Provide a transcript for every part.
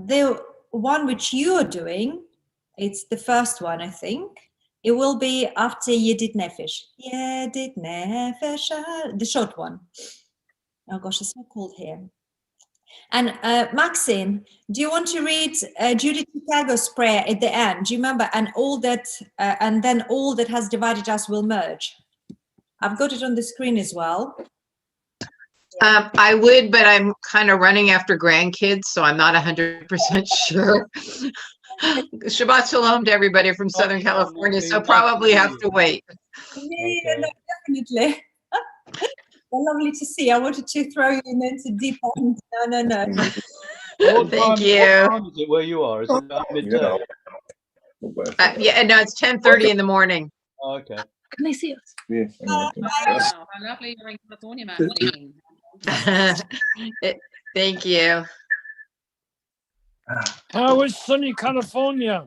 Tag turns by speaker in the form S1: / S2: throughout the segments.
S1: The one which you are doing, it's the first one, I think. It will be after Yedid Nefesh. Yedid Nefesh, the short one. Oh gosh, it's not called here. And Maxine, do you want to read Judy Chicago's prayer at the end? Do you remember? And all that, and then all that has divided us will merge. I've got it on the screen as well.
S2: I would, but I'm kind of running after grandkids, so I'm not 100% sure. Shabbat Shalom to everybody from Southern California, so probably have to wait.
S1: Yeah, no, definitely. Well, lovely to see. I wanted to throw you into deep end. No.
S2: Thank you.
S3: What time is it where you are? Is it about midday?
S2: Yeah, no, it's 10:30 in the morning.
S3: Oh, okay.
S4: Can they see us?
S5: Yes.
S6: Wow, how lovely you're in California, Matt.
S2: Thank you.
S7: How is sunny California?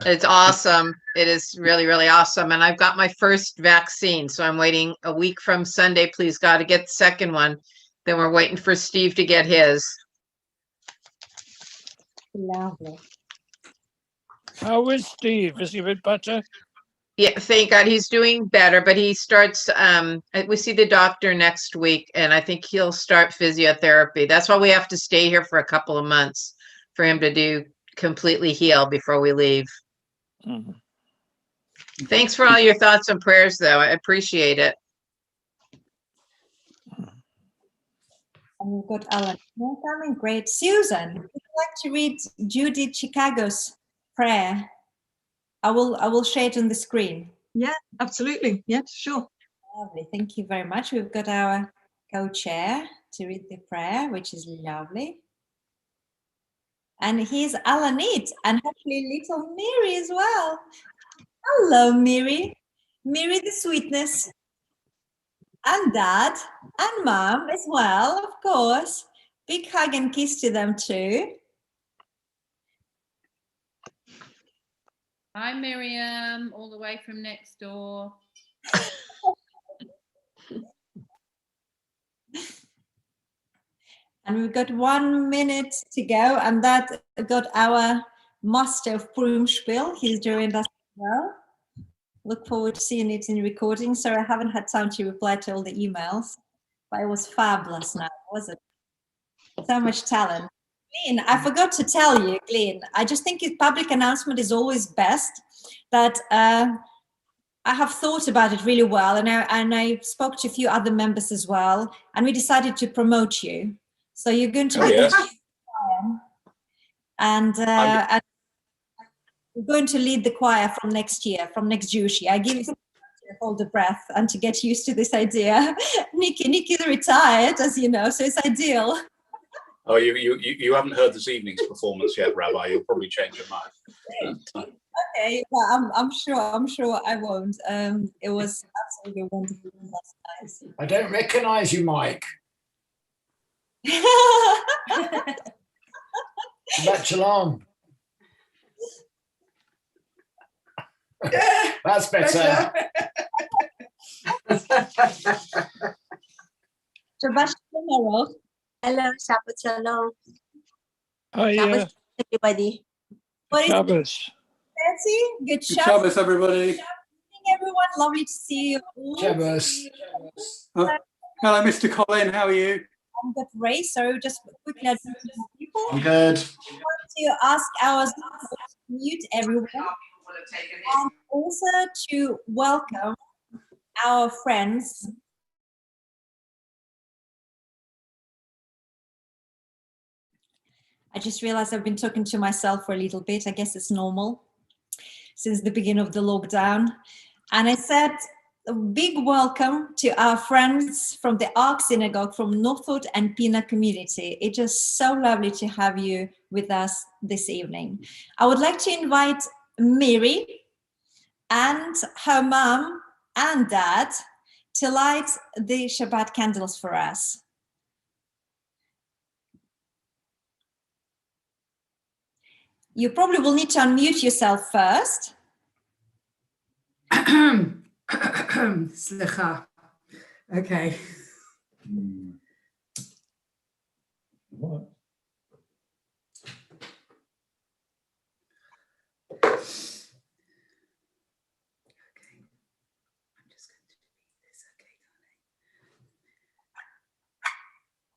S2: It's awesome. It is really, really awesome. And I've got my first vaccine, so I'm waiting a week from Sunday, please God, to get the second one. Then we're waiting for Steve to get his.
S1: Lovely.
S7: How is Steve? Is he a bit better?
S2: Yeah, thank God he's doing better, but he starts, we see the doctor next week, and I think he'll start physiotherapy. That's why we have to stay here for a couple of months for him to completely heal before we leave.
S7: Mhm.
S2: Thanks for all your thoughts and prayers, though. I appreciate it.
S1: And we've got Alan. No, coming great. Susan, would you like to read Judy Chicago's prayer? I will share it on the screen.
S8: Yeah, absolutely. Yeah, sure.
S1: Lovely. Thank you very much. We've got our co-chair to read the prayer, which is lovely. And here's Alanit and hopefully little Miri as well. Hello, Miri. Miri the sweetness. And Dad and Mom as well, of course. Big hug and kiss to them too.
S6: Hi, Miriam, all the way from next door.
S1: And we've got 1 minute to go, and that got our master of Purim spiel. He's joined us as well. Look forward to seeing it in the recording. Sorry, I haven't had time to reply to all the emails, but it was fabulous now, wasn't it? So much talent. Glenn, I forgot to tell you, Glenn, I just think a public announcement is always best, that I have thought about it really well, and I spoke to a few other members as well, and we decided to promote you. So you're going to be and we're going to lead the choir from next year, from next Jewish year. I give you some time to hold the breath and to get used to this idea. Nikki's retired, as you know, so it's ideal.
S5: Oh, you haven't heard this evening's performance yet, Rabbi. You'll probably change your mind.
S1: Okay, well, I'm sure I won't. It was absolutely wonderful last night.
S9: I don't recognize you, Mike. Shabbat Shalom. That's better.
S1: Shabbat Shalom.
S4: Hello, Shabbat Shalom.
S7: Hi,
S4: Shabbat, everybody.
S1: What is
S7: Shabbos.
S1: Betsy? Good
S10: Good Shabbos, everybody.
S1: everyone. Lovely to see you all.
S9: Shabbos.
S10: Hello, Mr. Colin. How are you?
S1: I'm good, Ray. So just quickly, I think people
S9: I'm good.
S1: want to ask our to mute everyone, and also to welcome our friends. I just realized I've been talking to myself for a little bit. I guess it's normal since the beginning of the lockdown. And I said a big welcome to our friends from the Ark Synagogue from Northwood and Pina community. It's just so lovely to have you with us this evening. I would like to invite Miri and her mom and dad to light the Shabbat candles for us. You probably will need to unmute yourself first.
S9: Slicha. Okay.
S5: What?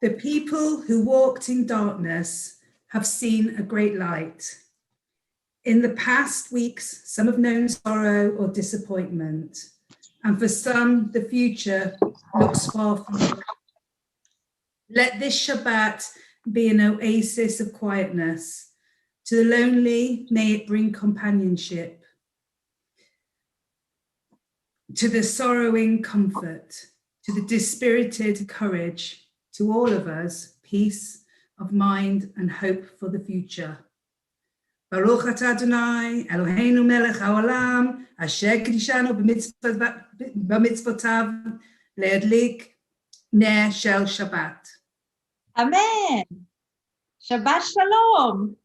S11: The people who walked in darkness have seen a great light. In the past weeks, some have known sorrow or disappointment, and for some, the future looks far from them. Let this Shabbat be an oasis of quietness. To the lonely, may it bring companionship. To the sorrowing, comfort. To the dispirited, courage. To all of us, peace of mind and hope for the future. Baruch atah Adonai, Eloheinu melech haolam, asher kidishanu b'mitzvotav, le'adlik ner shel Shabbat.
S1: Amen. Shabbat Shalom.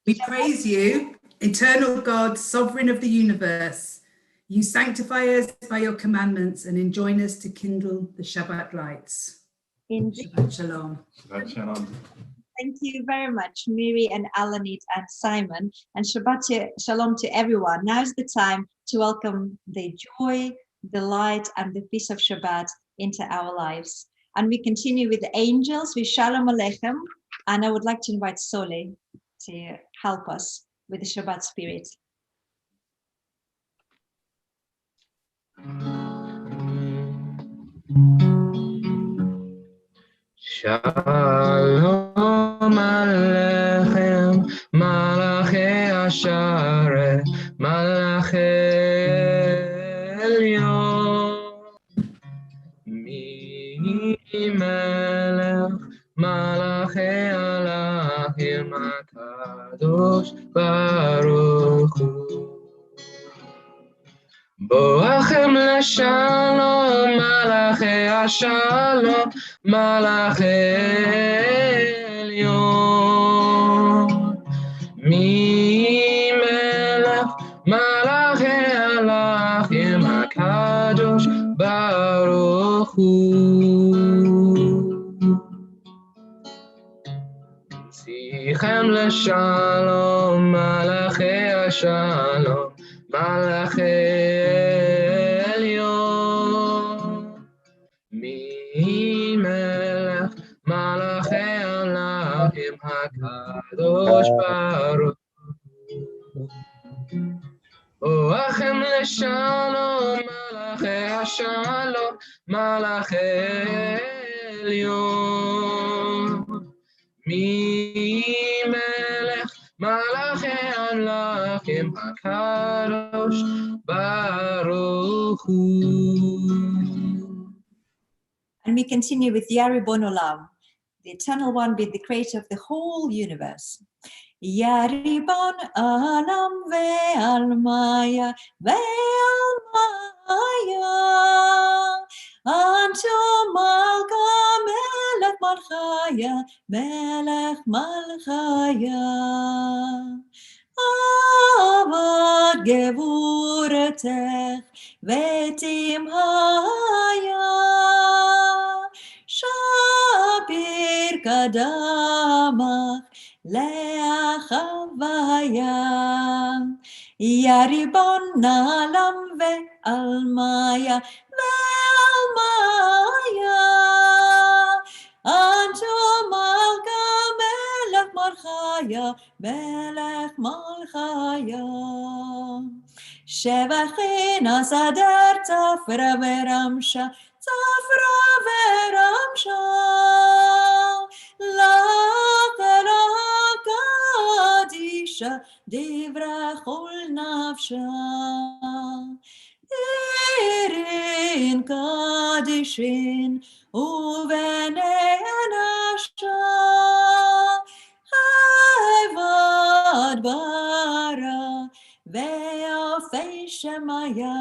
S11: We praise you, eternal God, sovereign of the universe. You sanctify us by your commandments and enjoin us to kindle the Shabbat lights.
S1: Indeed.
S11: Shabbat Shalom.
S10: Shabbat Shalom.
S1: Thank you very much, Miri and Alanit and Simon. And Shabbat Shalom to everyone. Now's the time to welcome the joy, the light, and the peace of Shabbat into our lives. And we continue with the angels, with Shalom Aleichem. And I would like to invite Sole to help us with the Shabbat spirit.
S12: Shalom Aleichem, Malachi Asharet, Malachi Elyon, Mi Melech, Malachi Alachim HaKadosh Baruch Hu. Boachem leshalom, Malachi Ashalom, Malachi Elyon. Mi melech, Malachi Alachim HaKadosh Baruch Hu. Tzichem leshalom, Malachi Ashalom, Malachi Elyon. Mi melech, Malachi Alachim HaKadosh Baruch Hu. Boachem leshalom, Malachi Ashalom, Malachi Elyon. Mi melech, Malachi Alachim HaKadosh Baruch Hu.
S1: And we continue with Yaribon Olam, the eternal one, being the creator of the whole universe. Yaribon Olam ve'almaya ve'almaya, Anto Malka Melech Malchaya, Melech Malchaya. Avad gevuretech ve'timhaya, Shapir kadamach le'achavaya. Yaribon Olam ve'almaya ve'almaya, Anto Malka Melech Malchaya, Melech Malchaya. Shevachin asader tzafra veramsha, tzafra veramsha, Lachela kadisha, divra chol nafsha. Irin kadishin uvenei anasha, Chayvad bara ve'ofei shemaya.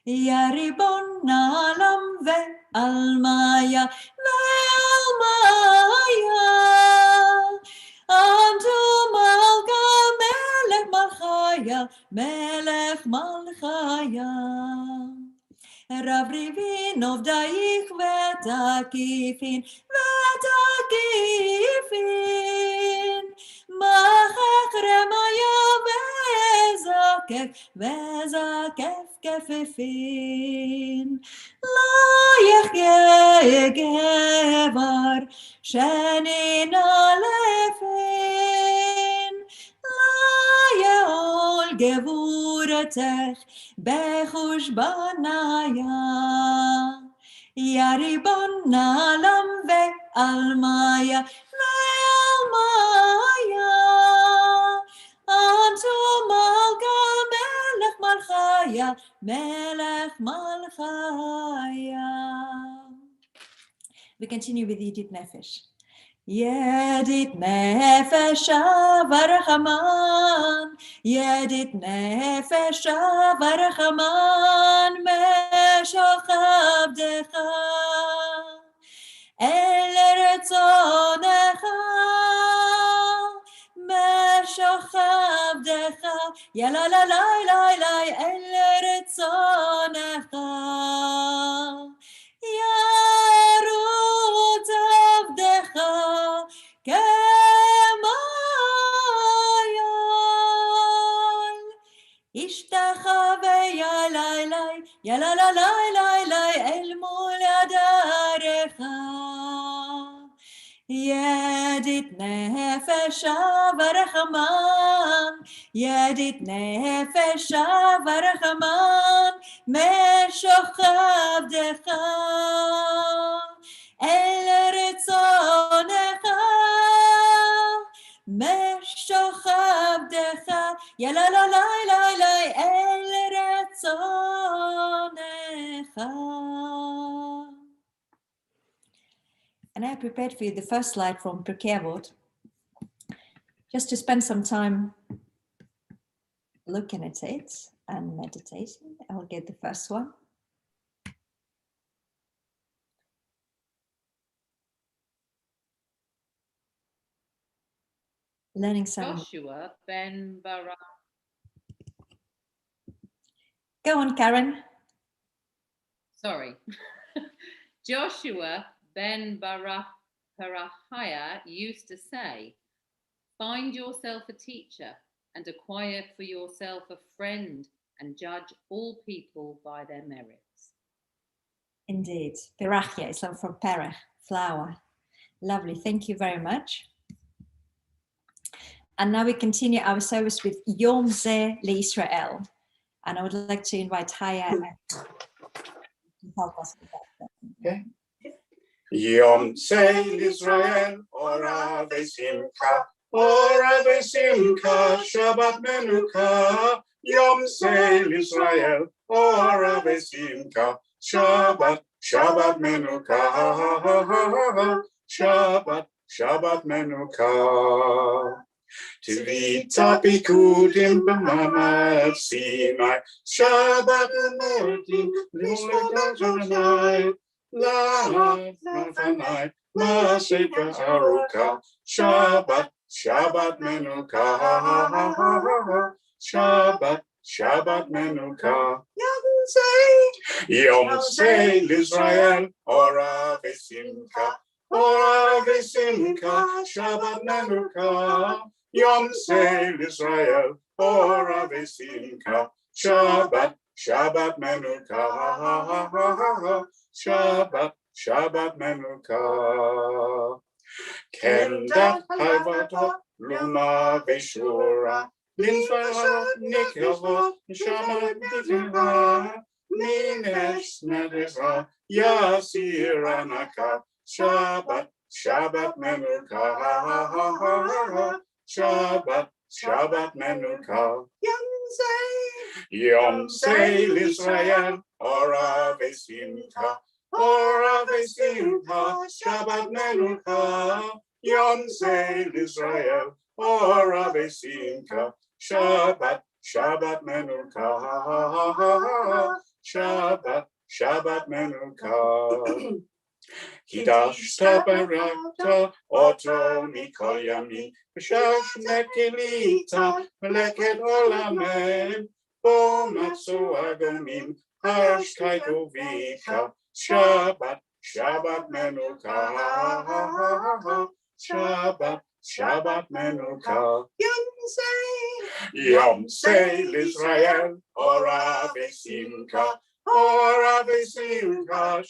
S1: Yaribon Olam ve'almaya ve'almaya, Anto Malka Melech Malchaya, Melech Malchaya. Rav Rivin Ovdaich ve'takifin, ve'takifin, Machach Remaya ve'zakef, ve'zakef גפפין, לא יחיה גבר שני נלפין, לא יעול גבורתך בחושבניה, יא ריבון עולם ועלמיה ועלמיה, אנטו מלכה מלך מלכיה, מלך מלכיה. We continue with Yedid Nefesh. Yedid Nefesh Avarachaman, Yedid Nefesh Avarachaman, Meshoch Avdecha, El Retzonecha, Meshoch Avdecha, Yala la la la la, El Retzonecha, Yarut Avdecha, Kemayan, Ishtachave Yalalai, Yalalalai, El Mul Adarecha, Yedid Nefesh Avarachaman, Yedid Nefesh Avarachaman, Meshoch Avdecha, El Retzonecha, Meshoch Avdecha, Yalalalai, El Retzonecha. And I prepared for you the first slide from Pirkei Avot, just to spend some time looking at it and meditating. I'll get the first one. Learning some.
S6: Joshua ben Barak.
S1: Go on, Karen.
S6: Sorry. Joshua ben Barahiah used to say, find yourself a teacher and acquire for yourself a friend and judge all people by their merits.
S1: Indeed. Pirachia is from perach, flower. Lovely. Thank you very much. And now we continue our service with Yom Zeh LeIsrael. And I would like to invite Haya to help us with that.
S13: Okay. Yom Zeh LeIsrael, Ora V'Simcha, Shabbat Menucha. Yom Zeh LeIsrael, Ora V'Simcha, Shabbat Menucha, Shabbat Menucha. Tivita Pikudim B'Mamad Sinai, Shabbat Amertim, Lishmat Adonai, Lahav Nafanai, Masika Aruka, Shabbat Menucha, Shabbat Menucha. Yom Zeh LeIsrael, Ora V'Simcha, Shabbat Menucha. Yom Zeh LeIsrael, Ora V'Simcha, Shabbat Menucha, Shabbat Menucha. Kendat Havatot, Luma V'Shura, Linfahot Nikavot, Shabbat Divina, Minesh Nadezra, Yasir Anaka, Shabbat Menucha, Shabbat Menucha. Yom Zeh LeIsrael, Ora V'Simcha, Shabbat Menucha. Yom Zeh LeIsrael, Ora V'Simcha, Shabbat Menucha, Shabbat Menucha. Kidashta barakta oto mikol yamin, v'shash mekilita meleket olamem, bo matzu agomim harshkai tovika, Shabbat Menucha, Shabbat Menucha. Yom Seil Israel, Orave Simcha,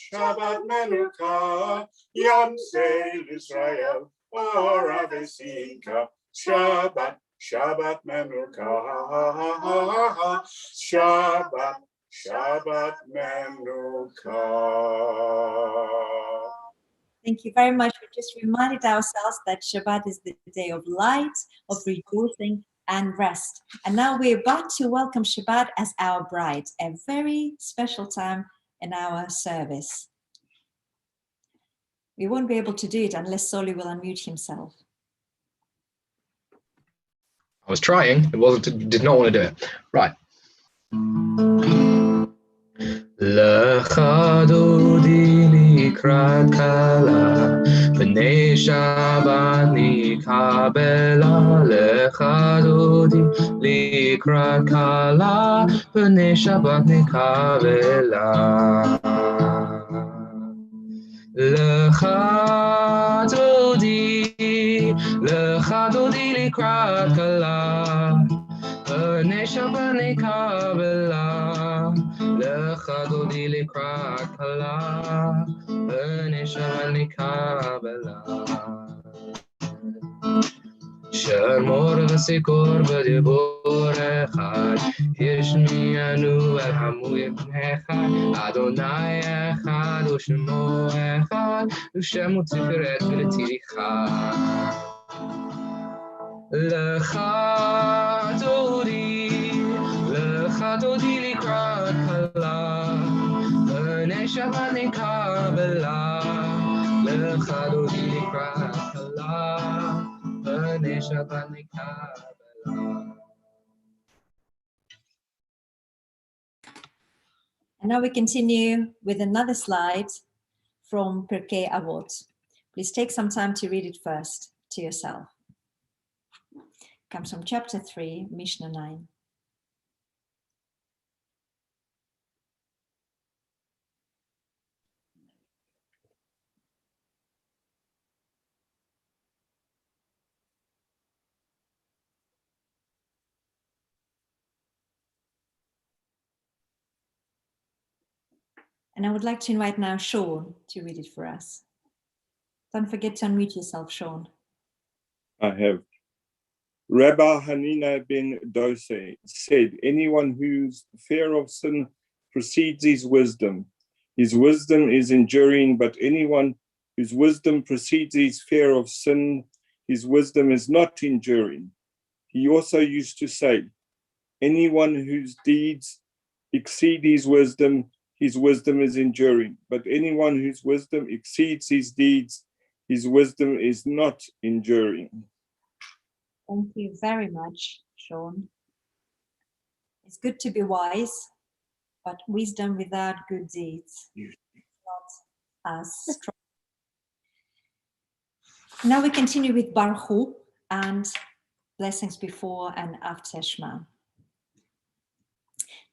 S13: Shabbat Menucha. Yom Seil Israel, Orave Simcha, Shabbat Menucha. Shabbat Menucha.
S1: Thank you very much. We just reminded ourselves that Shabbat is the day of light, of rejoicing and rest. And now we're about to welcome Shabbat as our bride, a very special time in our service. We won't be able to do it unless Soli will unmute himself.
S12: I was trying, did not want to do it. Right. Lecha dodi likrat kala, b'nei Shabbat nikabela. Lecha dodi likrat kala, b'nei Shabbat nikabela. Lecha dodi likrat kala, b'nei Shabbat nikabela. Lecha dodi likrat kala, b'nei Shabbat nikabela. Shalmor v'sikor v'dibor echad, yishmianu el hamu yipnechad. Adonai echad u'shemo echad, u'shemu tiferet v'letirichad. Lecha dodi likrat kala, b'nei Shabbat nikabela. Lecha dodi likrat kala, b'nei Shabbat nikabela.
S1: And now we continue with another slide from Pirkei Avot. Please take some time to read it first to yourself. It comes from chapter 3, Mishnah 9. And I would like to invite now Sean to read it for us. Don't forget to unmute yourself, Sean.
S13: I have. Rabbi Hanina ben Dosei said, anyone whose fear of sin precedes his wisdom is enduring, but anyone whose wisdom precedes his fear of sin, his wisdom is not enduring. He also used to say, anyone whose deeds exceed his wisdom is enduring, but anyone whose wisdom exceeds his deeds, his wisdom is not enduring.
S1: Thank you very much, Sean. It's good to be wise, but wisdom without good deeds is not as strong. Now we continue with Baruch Hu and blessings before and after Shema.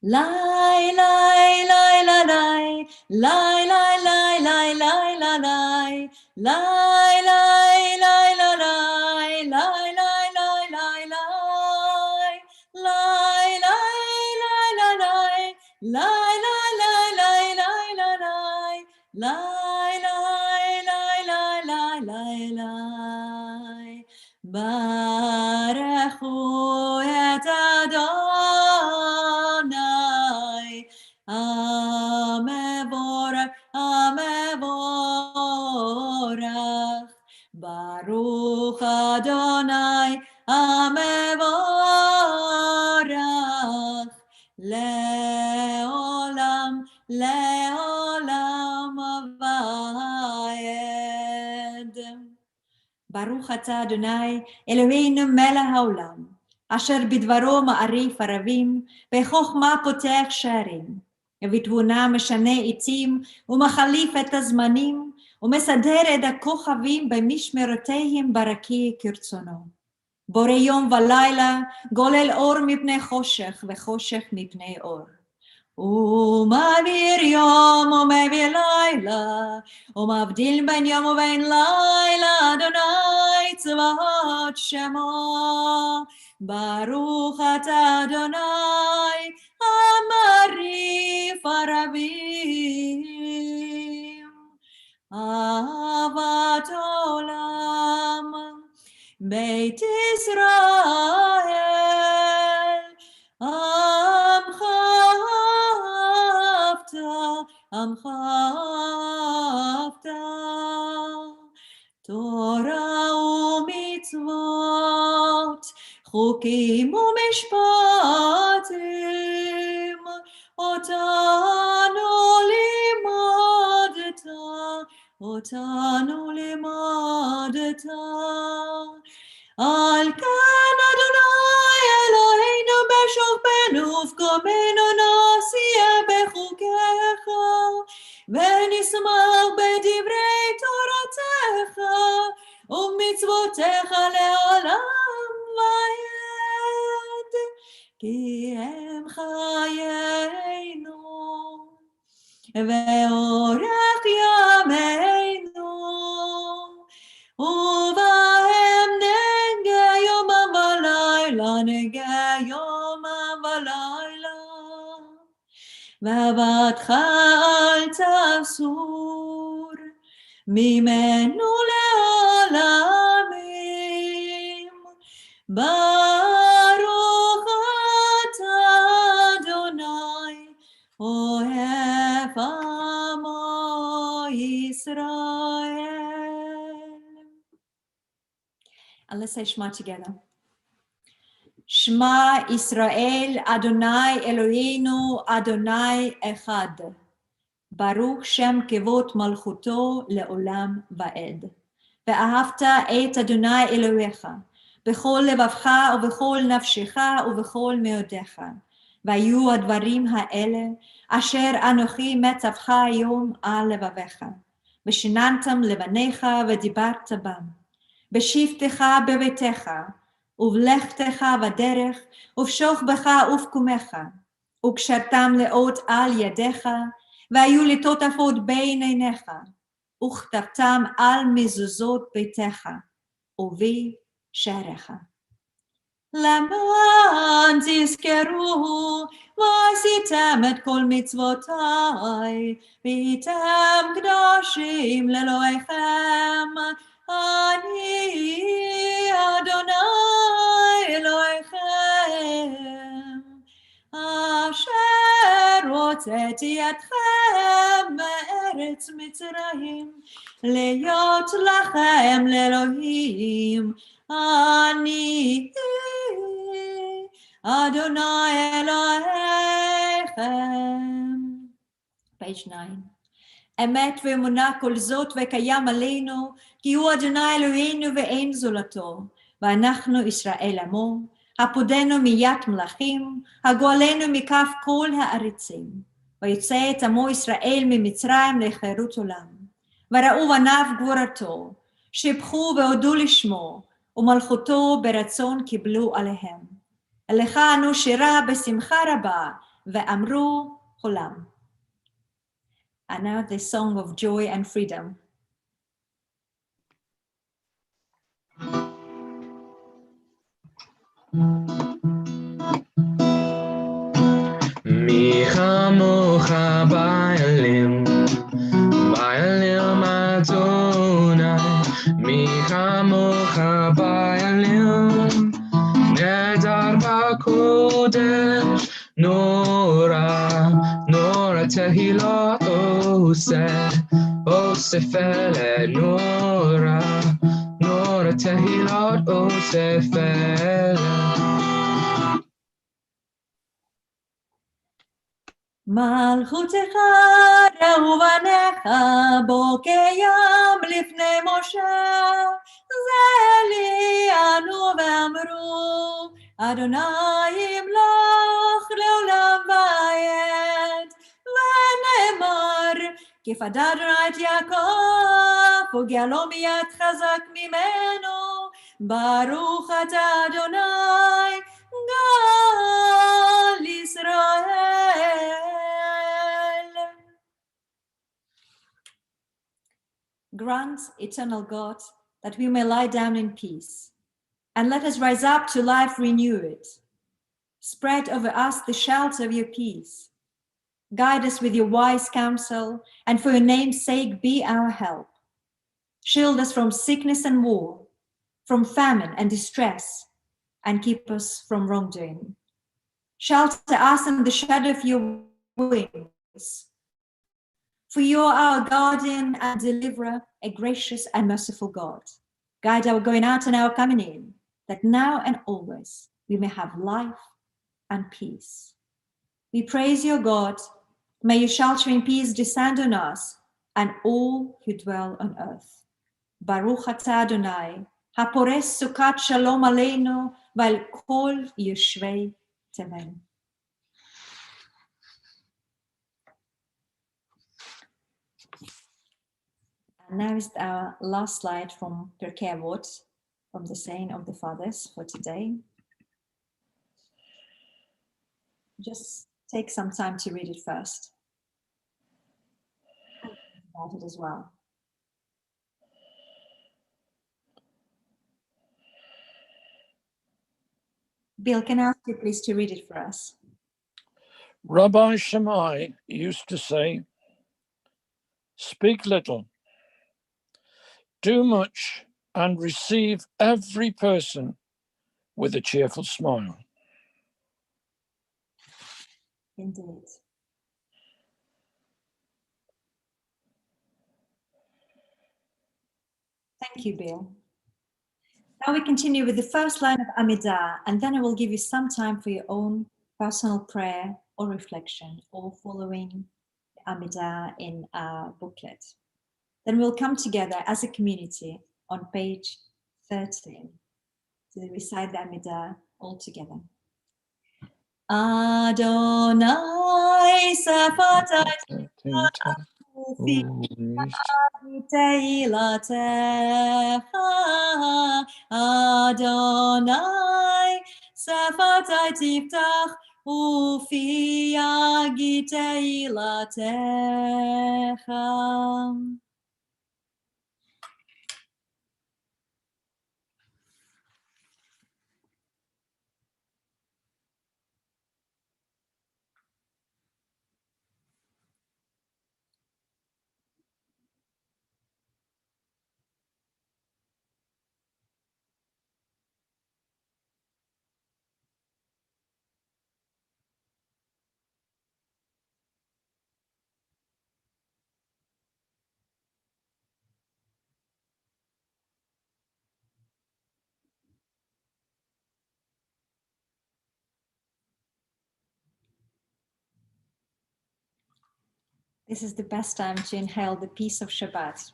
S1: Lai lai lai la lai, lai lai lai lai lai la lai, lai lai lai la lai, lai lai lai lai lai, lai lai lai la lai, lai lai lai lai lai la lai, lai lai lai lai lai lai lai. Baruch Hu et Adonai, Amevorach, Amevorach, Baruch Adonai, Amevorach, Leolam, Leolam Avayed. Baruch atah Adonai, Eloheinu melech haolam, asher bidvaro ma'arif aravim, bechokma potech she'arim, ובתבונה משנה עיתים, ומחליף את הזמנים, ומסדר את הכוכבים במשמרותיהם ברקיע כרצונו. בורא יום ולילה, גולל אור מפני חושך, וחושך מפני אור. ומעביר יום ומביא לילה, ומבדיל בין יום ובין לילה, אדוני צבאות שמו. ברוך אתה אדוני, המרעיף ערבים. אהבת עולם, בית ישראל, עמך אהבת, עמך אהבת. תורה ומצוות, חוקים ומשפטים, אותנו לימדת, אותנו לימדת. על כן אדוני אלוהינו בשוכבנו ובקומנו נעשייה בחוקיך, ונשמח בדברי תורתך ומצוותיך לעולם ועד, כי הם חיינו ואורך ימינו, ובהם נגע יומם ולילה, נגע יומם ולילה. ועבדך אל תסור ממנו לעולמים. ברוך אתה אדוני, אוהב עמו ישראל. And let's say Shema together. Shema Israel, Adonai Eloheinu, Adonai Echad. Baruch Shem Kevot Malchuto Le'olam Va'ed. ואהבת את אדוני אלוהיך, בכל לבבך ובכל נפשך ובכל מאודיך. והיו הדברים האלה, אשר אנוכי מצווך היום על לבביך. ושיננתם לבניך ודיברת בם. בשבתך בביתך, ובלכתך בדרך, ובשוכבך ובקומך, וקשרתם לאות על ידיך, והיו לטוטפות בין עיניך, וכתבתם על מזוזות ביתך, ובשעריך. למען תזכרו, ועשיתם את כל מצוותיי, והייתם קדושים לאלוהיכם, אני אדוני אלוהיכם, אשר הוצאתי אתכם מארץ מצרים, להיות לכם לאלוהים, אני אדוני אלוהיכם. Page 9. אמת ואמונה כל זאת וקיים עלינו, כי הוא אדוני אלוהינו ואין זולתו, ואנחנו ישראל עמו, הפודנו מיד מלכים, הגואלנו מכף כל הארצים, ויוצא את עמו ישראל ממצרים לחירות עולם. וראו בניו גבורתו, שיבחו והודו לשמו, ומלכותו ברצון קיבלו עליהם. אליך אנו שירה בשמחה רבה, ואמרו חולם. And now the song of joy and freedom.
S12: Mi chamocha ba'alim, ba'alim Adonai. Mi chamocha ba'alim, nedar ba'kodesh, nora tehilot osef ele, nora tehilot osef ele.
S1: מלכותך ראו בניך בוקיים לפני משה, זה לי ענו ואמרו, אדוני ימלוך לעולם ועד. ונאמר, כי פדה אדוני את יעקב, וגאלו מיד חזק ממנו, ברוך אתה אדוני גל ישראל. grant, eternal God, that we may lie down in peace. And let us rise up to life renewed. Spread over us the shelter of your peace. Guide us with your wise counsel, and for your name's sake be our help. Shield us from sickness and war, from famine and distress, and keep us from wrongdoing. Shelter us in the shadow of your wings. For you are our guardian and deliverer, a gracious and merciful God. Guide our going out and our coming in, that now and always we may have life and peace. We praise your God. May your sheltering peace descend on us and all who dwell on earth. Baruch atah Adonai, hapores sukat shalom aleinu, v'al kol yoshvei tevel. And now is our last slide from Pirkei Avot, from the saying of the fathers for today. Just take some time to read it first. About it as well. Bill, can I ask you please to read it for us?
S7: Rabbi Shammai used to say, speak little, do much, and receive every person with a cheerful smile.
S1: Indeed. Thank you, Bill. Now we continue with the first line of Amidah, and then I will give you some time for your own personal prayer or reflection, all following Amidah in our booklet. Then we'll come together as a community on page 13 to recite the Amidah all together. Adonai Safatai Teilatecha, Adonai Safatai Tiftach Ufi Yagi Teilatecha. This is the best time to inhale the peace of Shabbat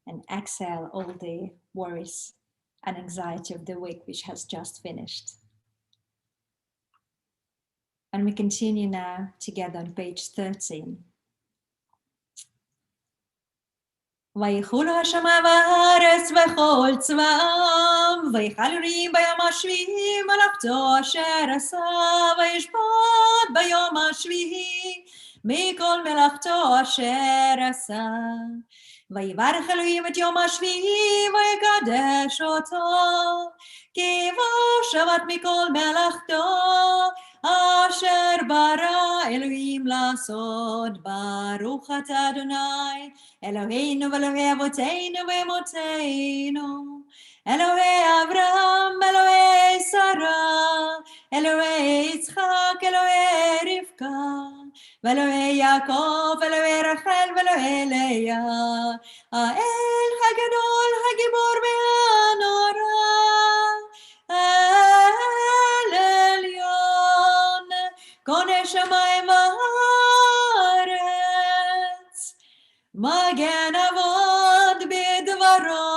S1: and exhale all the worries and anxiety of the week which has just finished. And we continue now together on page 13. ויחולו השמיים והארץ וכל צבאם, ויחל אלוהים ביום השביעי מלאכתו אשר עשה, וישפוט ביום השביעי מכל מלאכתו אשר עשה. ויברך אלוהים את יום השביעי ויקדש אותו, כי בו שבת מכל מלאכתו אשר ברא אלוהים לעשות. ברוך אתה אדוני אלוהינו ואלוהי אבותינו ואמותינו, אלוהי אברהם, אלוהי שרה, אלוהי יצחק, אלוהי רבקה, ואלוהי יעקב, אלוהי רחל ואלוהי לאה, האל הגדול, הגיבור והנורא, האל עליון, קונה שמיים וארץ, מגן אבות בדברו,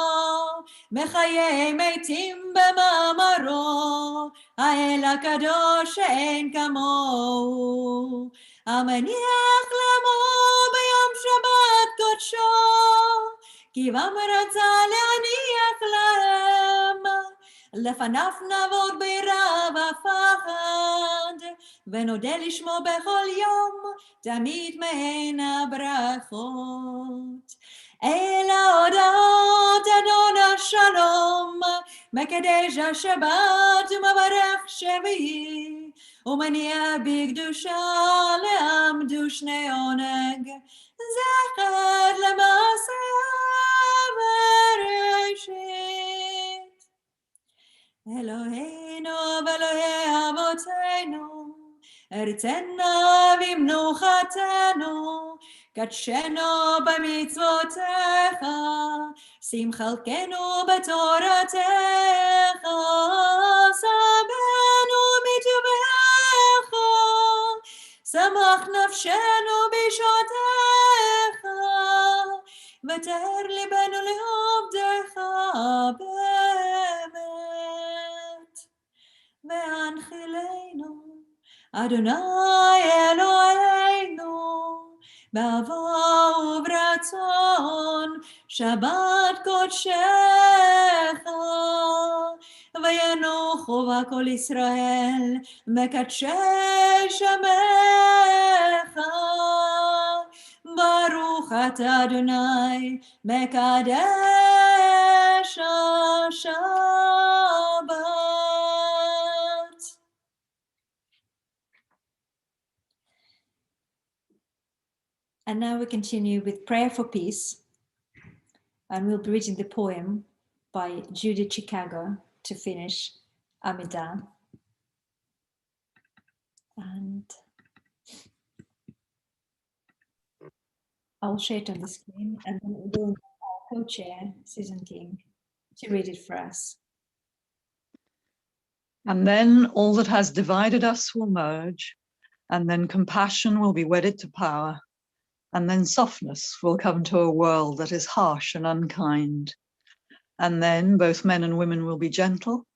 S1: מחיי מתים במאמרו, האל הקדוש שאין כמוהו, המניח למו ביום שבת קודשו, כי בם רצה להניח להם, לפניו נעבוד ביראה ופחד, ונודה לשמו בכל יום, תמיד מהן הברכות. אלא הודות אדון השלום, מקדש השבת ומברך שביעי, ומניע בקדושה לעמדו שני עונג, זכר למעשה בראשית. אלוהינו ואלוהי אבותינו, ארצנה במנוחתנו, קדשנו במצוותיך, שים חלקנו בתורתך, סבנו מטובעך, שמח נפשנו בשעותיך, ותאר ליבנו לעובדך באמת, והנחילנו אדוני אלוהינו, באהבה וברצון, שבת קודשך, וינוחו בה כל ישראל, מקדשי שמך, ברוך אתה אדוני, מקדש השבת. And now we continue with prayer for peace, and we'll be reading the poem by Judy Chicago to finish Amidah. And I'll share it on the screen, and then we'll our co-chair, Susan King, to read it for us.
S14: And then all that has divided us will merge, and then compassion will be wedded to power. And then softness will come to a world that is harsh and unkind. And then both men and women will be gentle.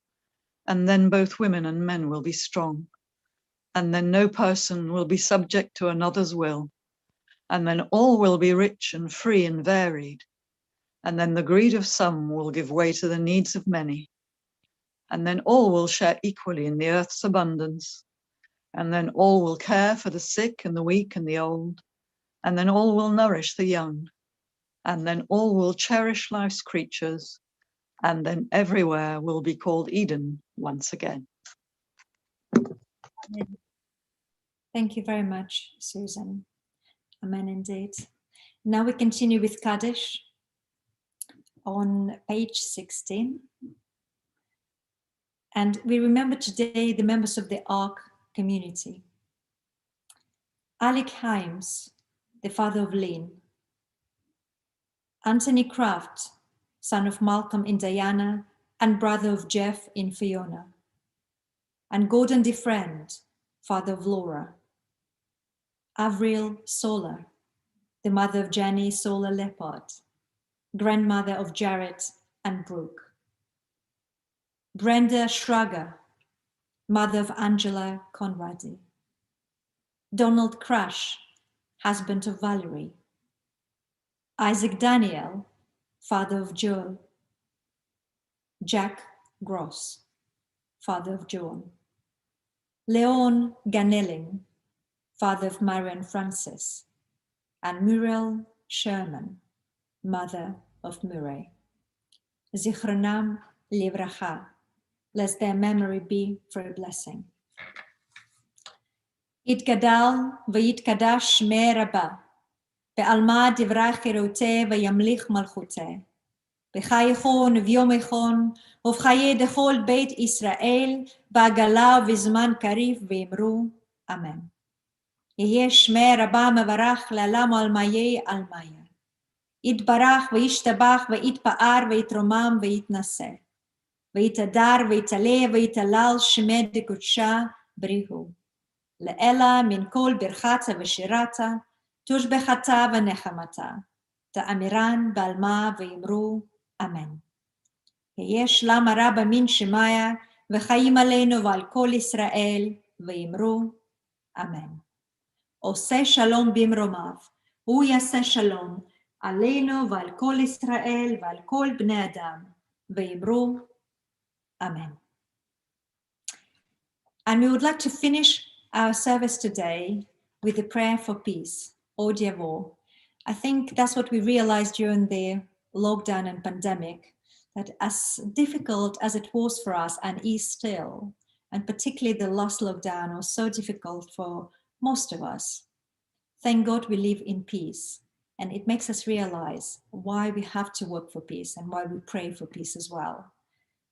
S14: And then both women and men will be strong. And then no person will be subject to another's will. And then all will be rich and free and varied. And then the greed of some will give way to the needs of many. And then all will share equally in the earth's abundance. And then all will care for the sick and the weak and the old. And then all will nourish the young, and then all will cherish life's creatures, and then everywhere will be called Eden once again.
S1: Thank you very much, Susan. Amen indeed. Now we continue with Kaddish on page 16. And we remember today the members of the Ark community. Alec Himes, the father of Lynn. Anthony Kraft, son of Malcolm in Diana and brother of Jeff in Fiona. And Gordon DeFriend, father of Laura. Avril Solar, the mother of Jenny Solar Leopard, grandmother of Jarrett and Brooke. Brenda Schrager, mother of Angela Conradi. Donald Crash, husband of Valerie. Isaac Daniel, father of Joel. Jack Gross, father of Joan. Leon Ganelling, father of Marion Francis. And Muriel Sherman, mother of Murray. Zichronam Livracha, let their memory be for a blessing. יתגדל ויתקדש שמי רבה, בעלמא דברי חירותי וימליך מלכותי, בחייכון וביומכון ובחיי דכל בית ישראל, בעגלה ובזמן קריב ואמרו אמן. יהיה שמי רבה מברך לעלם עלמאי עלמאיה. יתברך וישתבח ויתפאר ויתרומם ויתנשא, ויתהדר ויתעלה ויתהלל שמי דקודשה בריהו. לאלה מן כל ברכתה ושירתה, תושבחתה ונחמתה, תאמירן בעלמה ואמרו אמן. יש למה רבה מן שמיה, וחיים עלינו ועל כל ישראל, ואמרו אמן. עושה שלום במרומיו, הוא יעשה שלום עלינו ועל כל ישראל ועל כל בני אדם, ואמרו אמן. And we would like to finish our service today with a prayer for peace, Odiavo, I think that's what we realized during the lockdown and pandemic, that as difficult as it was for us and is still, and particularly the last lockdown was so difficult for most of us, thank God we live in peace. And it makes us realize why we have to work for peace and why we pray for peace as well.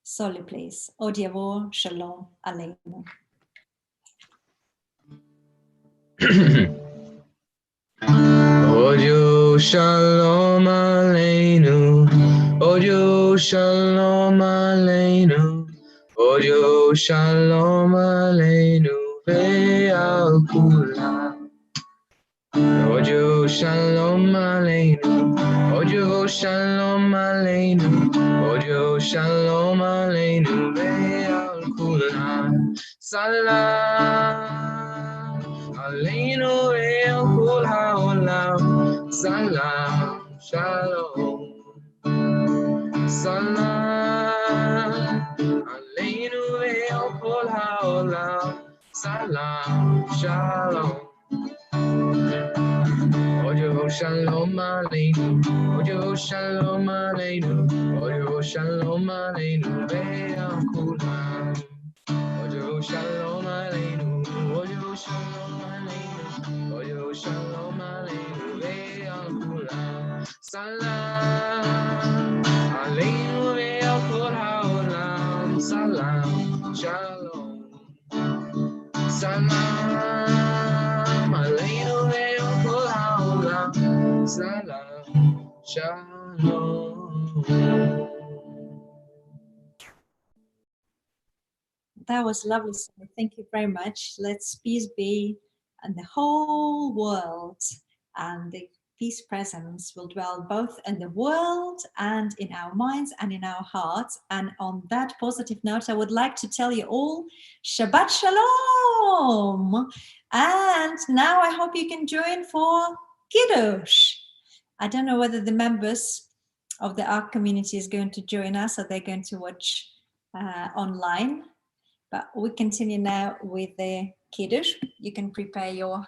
S1: Soli, please. Odiavo, shalom, aleinu.
S12: Odio shalom aleinu. Odio shalom aleinu. Odio shalom aleinu. Ve'al kulam. Odio shalom aleinu. Odio shalom aleinu. Odio shalom aleinu. Ve'al kulam. Salam aleinu ve'al kol ha'olam. Salam shalom. Salam aleinu ve'al kol ha'olam. Salam shalom. Odio shalom aleinu. Odio shalom aleinu. Odio shalom aleinu ve'al kulam. Odio shalom aleinu. Odio shalom aleinu. Odio shalom aleinu ve'al kulam. Salam aleinu ve'al kol ha'olam. Salam shalom. Salam aleinu ve'al kol ha'olam. Salam shalom.
S1: That was lovely, Sally. Thank you very much. Let's peace be in the whole world, and the peace presence will dwell both in the world and in our minds and in our hearts. And on that positive note, I would like to tell you all Shabbat Shalom. And now I hope you can join for Kiddush. I don't know whether the members of the Ark community is going to join us or they're going to watch online. But we continue now with the Kiddush. You can prepare your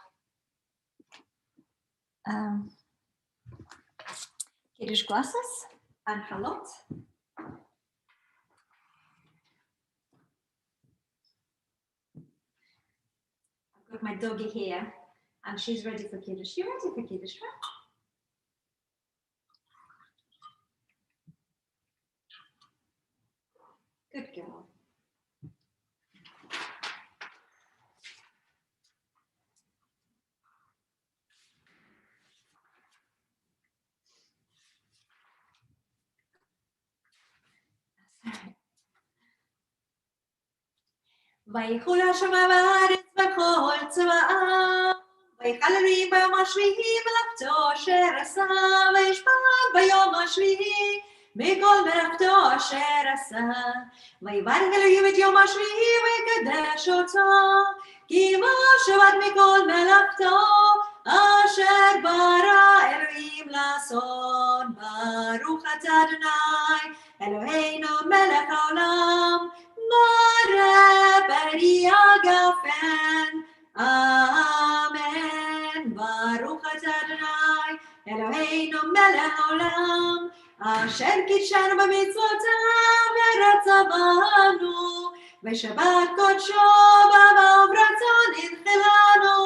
S1: Kiddush glasses and halot. I've got my doggy here and she's ready for Kiddush. You ready for Kiddush, right? Good girl. ויחול השמיים והארץ וכל צבאם, ויחל אלוהים ביום השביעי מלאכתו אשר עשה, וישפט ביום השביעי מכל מלאכתו אשר עשה. ויברך אלוהים את יום השביעי ויקדש אותו, כי בו שבת מכל מלאכתו אשר ברא אלוהים לעשות. ברוך אתה אדוני אלוהינו מלך העולם, Mare Beriagafen. Amen. Baruch atah Adonai Eloheinu melech haolam, asher קידשנו במצוותיו ורצה בנו, ושבת קודשו במעברתו ננחלנו,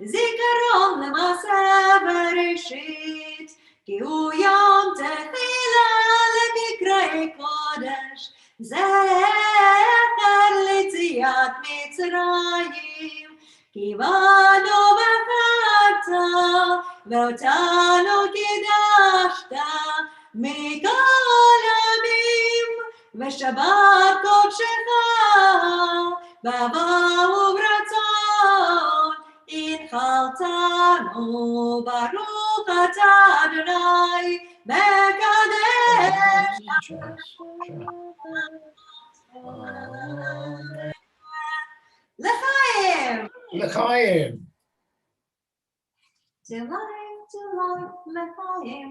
S1: זיכרון למעשה בראשית, כי הוא יום תחילה למקראי קודש, זכר ליציאת מצרים, כי בנו בחרת ואותנו קידשת מכל ימים, ושבת קודשך באהבה וברצון הנחלתנו. ברוך אתה אדוני מקדש לחיים.
S9: לחיים.
S1: לחיים.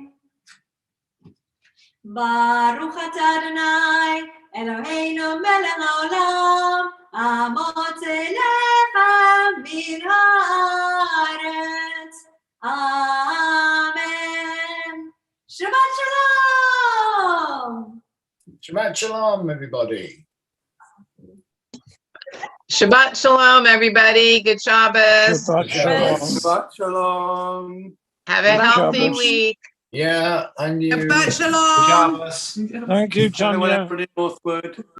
S1: ברוך אתה אדוני אלוהינו מלך העולם, המוציא לחם מן הארץ. אמן.
S4: Shabbat Shalom!
S9: Shabbat Shalom, everybody.
S2: Shabbat Shalom, everybody. Good Shabbos.
S7: Shabbat Shalom.
S10: Shabbat Shalom.
S2: Have a
S7: Shabbat
S2: healthy
S7: Shalom.
S2: week.
S9: Yeah, and you.
S8: Shabbat Shalom.
S9: Shabbos.
S7: Thank you,
S10: Anyone
S7: Tanya.
S10: ever in Northwood?